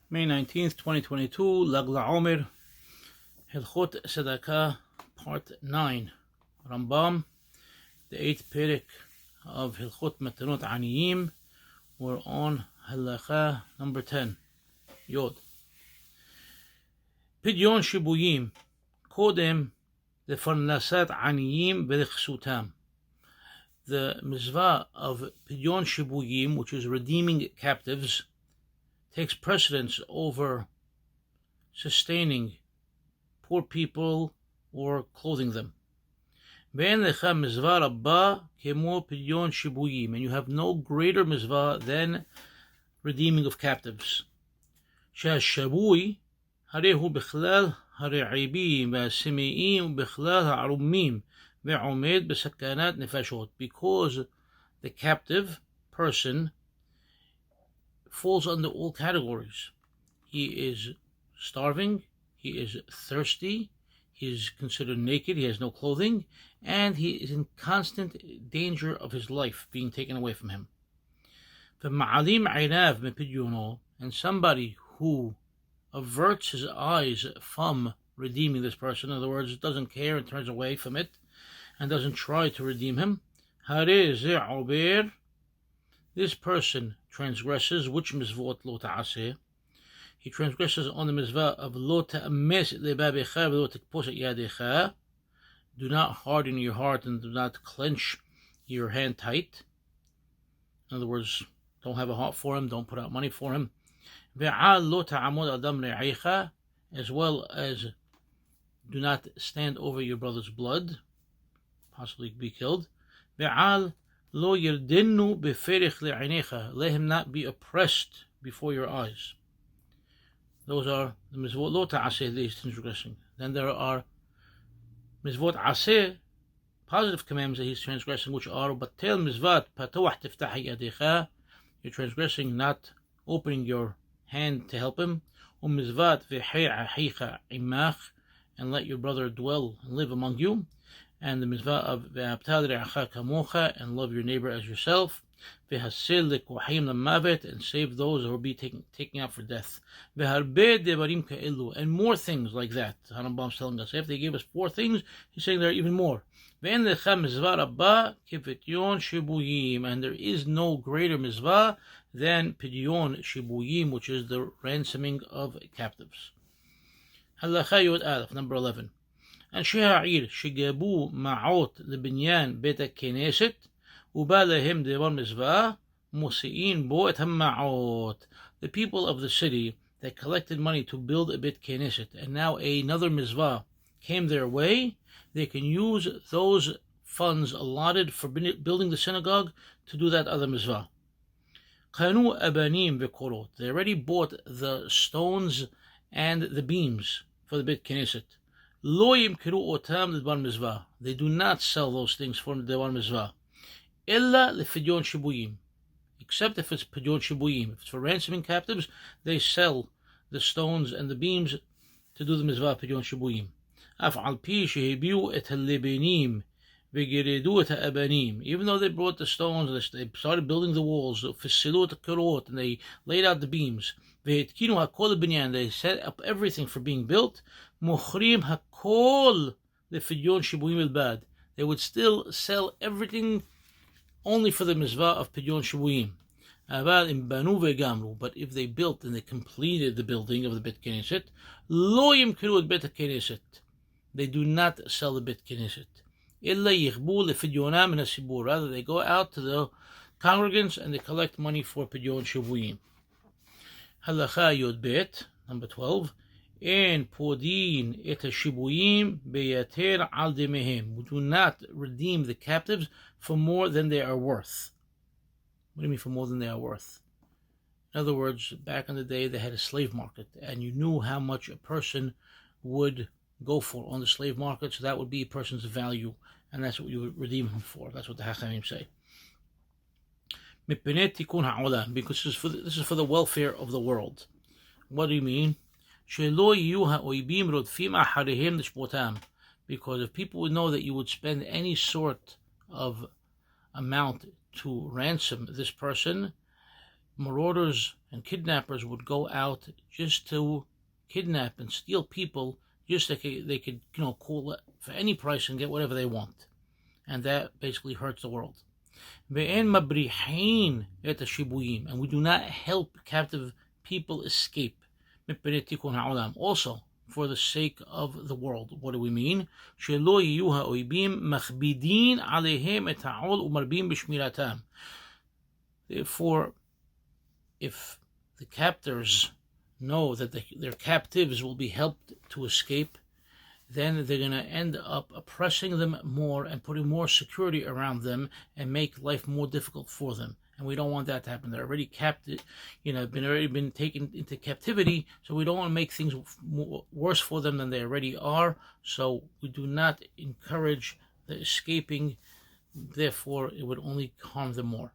May 19th, 2022, Lagla Omer, Hilkhot Sedaqah, Part 9. Rambam, the 8th Perek of Hilkhot Matanot Aniyim. We're on Halakha number 10. Yod. Pidyon Shibuyim, Kodem, the Farnasat Aniyim Berichsutam. The mitzvah of Pidyon Shibuyim, which is redeeming captives, takes precedence over sustaining poor people or clothing them. And you have no greater mitzvah than redeeming of captives. Because the captive person falls under all categories. He is starving, he is thirsty, he is considered naked, he has no clothing, and he is in constant danger of his life being taken away from him. And somebody who averts his eyes from redeeming this person, in other words, doesn't care and turns away from it, and doesn't try to redeem him, this person transgresses which mizvot lo ta'aseh? He transgresses on the mitzvah of lo ta'ames lebabecha v'lo tikpos et yadecha. Do not harden your heart and do not clench your hand tight. In other words, don't have a heart for him, don't put out money for him. Ve'al lo ta'amod adam re'echa, as well as do not stand over your brother's blood, possibly be killed. Ve'al lo yerdinu beferich le'einecha, let him not be oppressed before your eyes. Those are the mizvot lo ta'aseh that he's transgressing. Then there are mizvot aseh, positive commandments that he's transgressing, which are batel mizvat patoach tiftah yadecha, you're transgressing not opening your hand to help him, mizvat v'hei achicha imach, and let your brother dwell and live among you, and the mitzvah of ve'abtal re'acha kamocha, and love your neighbor as yourself, ve'hasil lekohim lamavet, and save those who will be taken out for death, ve'harbe devarim ka'elu, and more things like that. Rambam's telling us, after they gave us 4 things, he's saying there are even more. Ve'en lecha mizvah rabba kipidyon shibuyim, and there is no greater mitzvah than pidyon shibuyim, which is the ransoming of captives. Halakha Yod Aleph, number 11. אנשי העיר שגבו מעות לבניין בית הכנסת ובא להם דבר מזבח מוסיין בו את המעות. The people of the city that collected money to build a beit knesset, and now another mizvah came their way, they can use those funds allotted for building the synagogue to do that other mizvah. קנו אבנים וקורות, they already bought the stones and the beams for the beit knesset. Lo yimkiru otam l'dvar mizvah, they do not sell those things for the dvar mizvah. Illa lefidyon shibuyim, except if it's pidyon shibuyim. If it's for ransoming captives, they sell the stones and the beams to do the mizvah pidyon shibuyim. Af al pi shehibiu et halebenim v'geredu et ha'abanim, even though they brought the stones, they started building the walls, fisilu et ha'kerot, and they laid out the beams. Ve'etkinu hakol binyan, they set up everything for being built. Mochrim hakol lefidyon shibuyim elbad, they would still sell everything only for the mitzvah of pidyon shibuyim. Aval im banu ve'gamru, but if they built and they completed the building of the beit knesset, lo yimkiru et beit knesset, they do not sell the beit knesset. Illa yichbu lefidyonam min hasibur, rather they go out to the congregants and they collect money for pidyon shibuyim. Halakha Yod Bet, number 12. En podin et shibuyim beyater al demehem. We do not redeem the captives for more than they are worth. What do you mean for more than they are worth? In other words, back in the day they had a slave market, and you knew how much a person would go for on the slave market, so that would be a person's value, and that's what you would redeem him for. That's what the Hachamim say. Because this is for the welfare of the world. What do you mean? Because if people would know that you would spend any sort of amount to ransom this person, marauders and kidnappers would go out just to kidnap and steal people, just so they could call it for any price and get whatever they want. And that basically hurts the world. And we do not help captive people escape. Also, for the sake of the world. What do we mean? Therefore, if the captors know that their captives will be helped to escape, then they're going to end up oppressing them more and putting more security around them and make life more difficult for them. And we don't want that to happen. They're already captive, been taken into captivity, so we don't want to make things worse for them than they already are. So we do not encourage the escaping. Therefore, it would only harm them more.